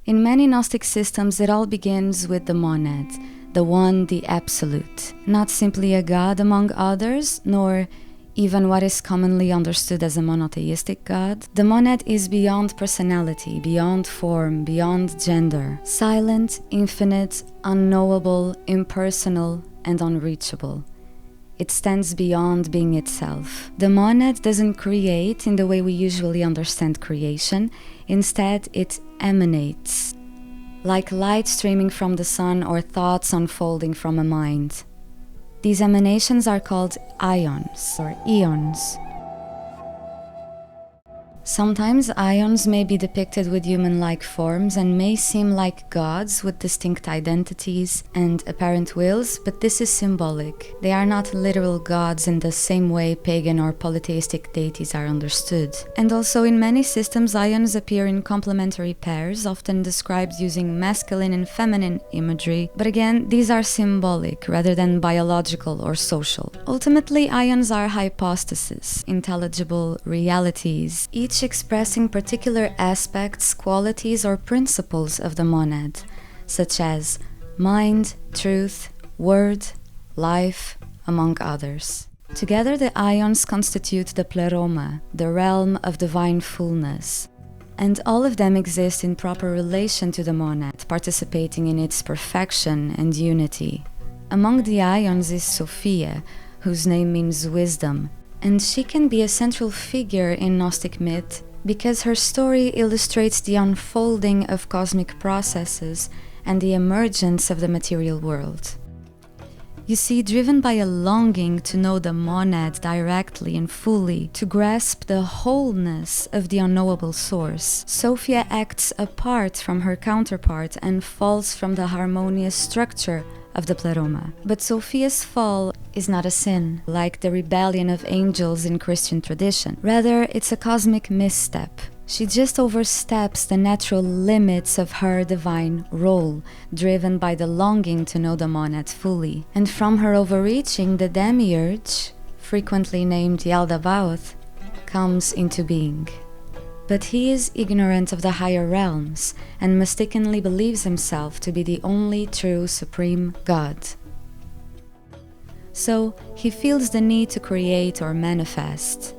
In many Gnostic systems, it all begins with the monad, the one, the absolute, not simply a god among others, nor even what is commonly understood as a monotheistic god. The monad is beyond personality, beyond form, beyond gender, silent, infinite, unknowable, impersonal, and unreachable. It stands beyond being itself. The monad doesn't create in the way we usually understand creation. Instead, it emanates, like light streaming from the sun or thoughts unfolding from a mind. These emanations are called ions or eons. Sometimes ions may be depicted with human-like forms and may seem like gods with distinct identities and apparent wills, but this is symbolic. They are not literal gods in the same way pagan or polytheistic deities are understood. And also in many systems, ions appear in complementary pairs, often described using masculine and feminine imagery, but again, these are symbolic rather than biological or social. Ultimately, ions are hypostases, intelligible realities, each expressing particular aspects, qualities, or principles of the monad, such as mind, truth, word, life, among others. Together, the ions constitute the pleroma, the realm of divine fullness, and all of them exist in proper relation to the monad, participating in its perfection and unity. Among the ions is Sophia, whose name means wisdom, and she can be a central figure in Gnostic myth because her story illustrates the unfolding of cosmic processes and the emergence of the material world. You see, driven by a longing to know the monad directly and fully, to grasp the wholeness of the unknowable source, Sophia acts apart from her counterpart and falls from the harmonious structure of the pleroma. But Sophia's fall is not a sin, like the rebellion of angels in Christian tradition. Rather, it's a cosmic misstep. She just oversteps the natural limits of her divine role, driven by the longing to know the monad fully. And from her overreaching, the demiurge, frequently named Yaldabaoth, comes into being. But he is ignorant of the higher realms and mistakenly believes himself to be the only true supreme God. So he feels the need to create or manifest.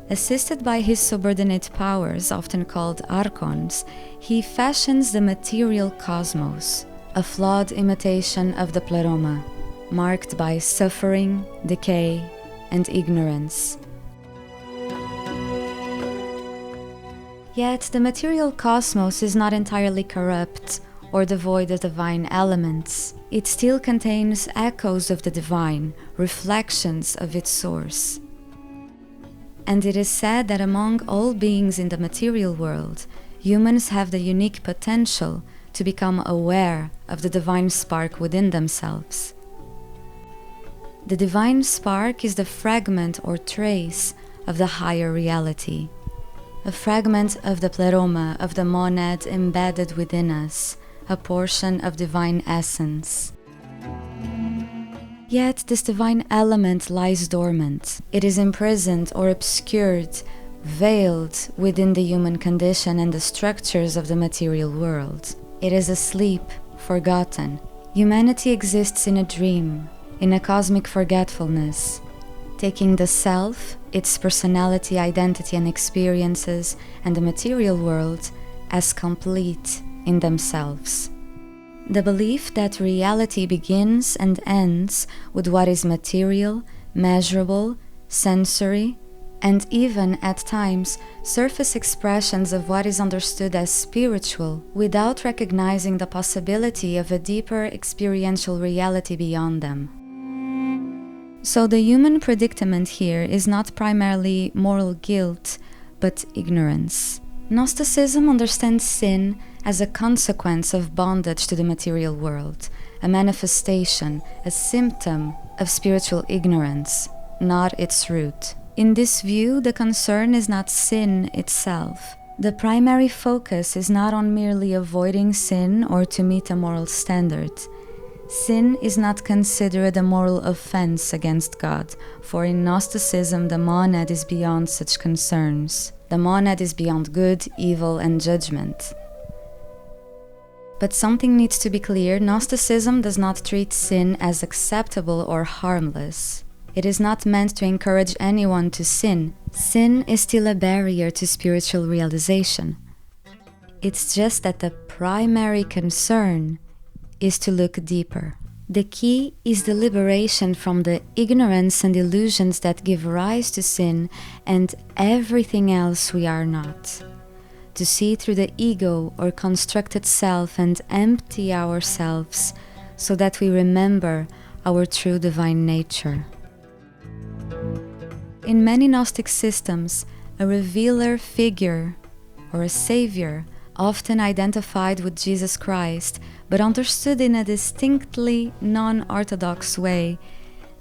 Assisted by his subordinate powers, often called archons, he fashions the material cosmos, a flawed imitation of the pleroma, marked by suffering, decay, and ignorance. Yet the material cosmos is not entirely corrupt or devoid of divine elements. It still contains echoes of the divine, reflections of its source. And it is said that among all beings in the material world, humans have the unique potential to become aware of the divine spark within themselves. The divine spark is the fragment or trace of the higher reality. A fragment of the pleroma, of the monad embedded within us, a portion of divine essence. Yet this divine element lies dormant. It is imprisoned or obscured, veiled within the human condition and the structures of the material world. It is asleep, forgotten. Humanity exists in a dream, in a cosmic forgetfulness, taking the self, its personality, identity, and experiences, and the material world as complete in themselves. The belief that reality begins and ends with what is material, measurable, sensory, and even, at times, surface expressions of what is understood as spiritual, without recognizing the possibility of a deeper experiential reality beyond them. So the human predicament here is not primarily moral guilt, but ignorance. Gnosticism understands sin as a consequence of bondage to the material world, a manifestation, a symptom of spiritual ignorance, not its root. In this view, the concern is not sin itself. The primary focus is not on merely avoiding sin or to meet a moral standard. Sin is not considered a moral offense against God, for in Gnosticism the monad is beyond such concerns. The monad is beyond good, evil, and judgment. But something needs to be clear: Gnosticism does not treat sin as acceptable or harmless. It is not meant to encourage anyone to sin. Sin is still a barrier to spiritual realization. It's just that the primary concern is to look deeper. The key is the liberation from the ignorance and illusions that give rise to sin and everything else we are not. To see through the ego or constructed self and empty ourselves so that we remember our true divine nature. In many Gnostic systems, a revealer figure or a savior, often identified with Jesus Christ, but understood in a distinctly non-orthodox way,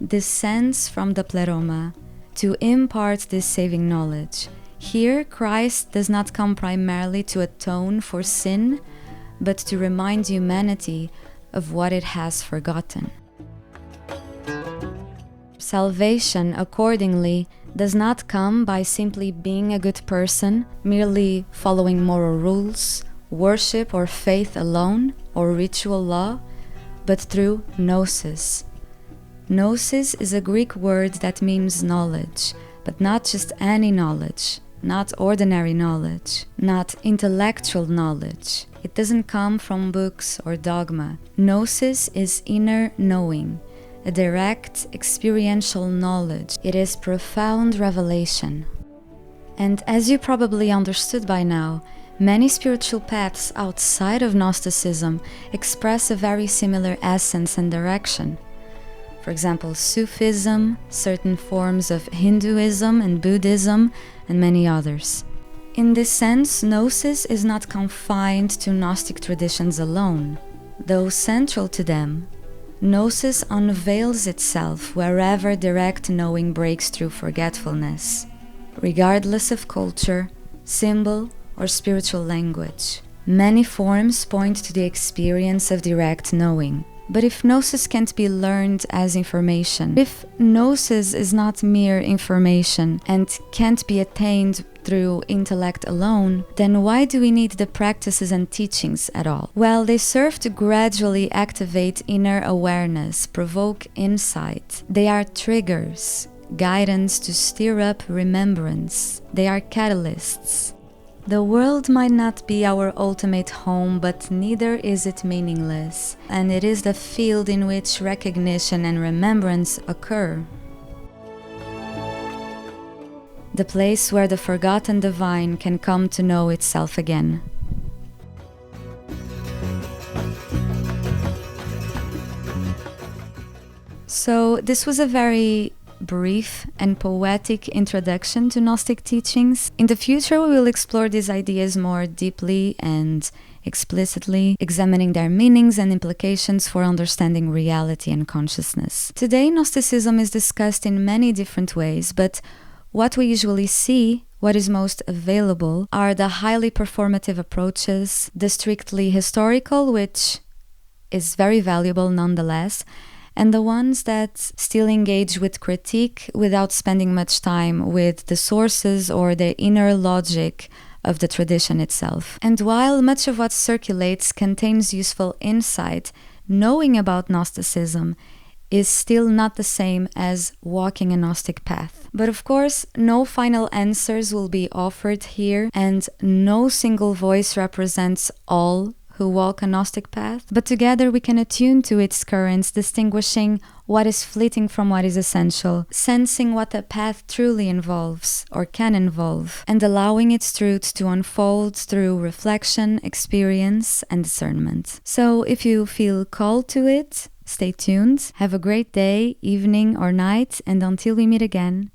descends from the Pleroma to impart this saving knowledge. Here, Christ does not come primarily to atone for sin, but to remind humanity of what it has forgotten. Salvation, accordingly, does not come by simply being a good person, merely following moral rules, worship or faith alone, or ritual law, but through gnosis. Gnosis is a Greek word that means knowledge, but not just any knowledge, not ordinary knowledge, not intellectual knowledge. It doesn't come from books or dogma. Gnosis is inner knowing, a direct experiential knowledge. It is profound revelation. And as you probably understood by now, many spiritual paths outside of Gnosticism express a very similar essence and direction. For example, Sufism, certain forms of Hinduism and Buddhism, and many others. In this sense, Gnosis is not confined to Gnostic traditions alone. Though central to them, Gnosis unveils itself wherever direct knowing breaks through forgetfulness, regardless of culture, symbol, or spiritual language. Many forms point to the experience of direct knowing. But if Gnosis can't be learned as information, if Gnosis is not mere information and can't be attained through intellect alone, then why do we need the practices and teachings at all? Well, they serve to gradually activate inner awareness, provoke insight. They are triggers, guidance to stir up remembrance. They are catalysts. The world might not be our ultimate home, but neither is it meaningless, and it is the field in which recognition and remembrance occur. The place where the forgotten divine can come to know itself again. So this was a very brief and poetic introduction to Gnostic teachings. In the future, we will explore these ideas more deeply and explicitly, examining their meanings and implications for understanding reality and consciousness. Today, Gnosticism is discussed in many different ways, but what we usually see, what is most available, are the highly performative approaches, the strictly historical, which is very valuable nonetheless, and the ones that still engage with critique without spending much time with the sources or the inner logic of the tradition itself. And while much of what circulates contains useful insight, knowing about Gnosticism is still not the same as walking a Gnostic path. But of course, no final answers will be offered here, and no single voice represents all who walk a Gnostic path, but together we can attune to its currents, distinguishing what is fleeting from what is essential, sensing what the path truly involves or can involve, and allowing its truths to unfold through reflection, experience, and discernment. So if you feel called to it, stay tuned, have a great day, evening, or night, and until we meet again,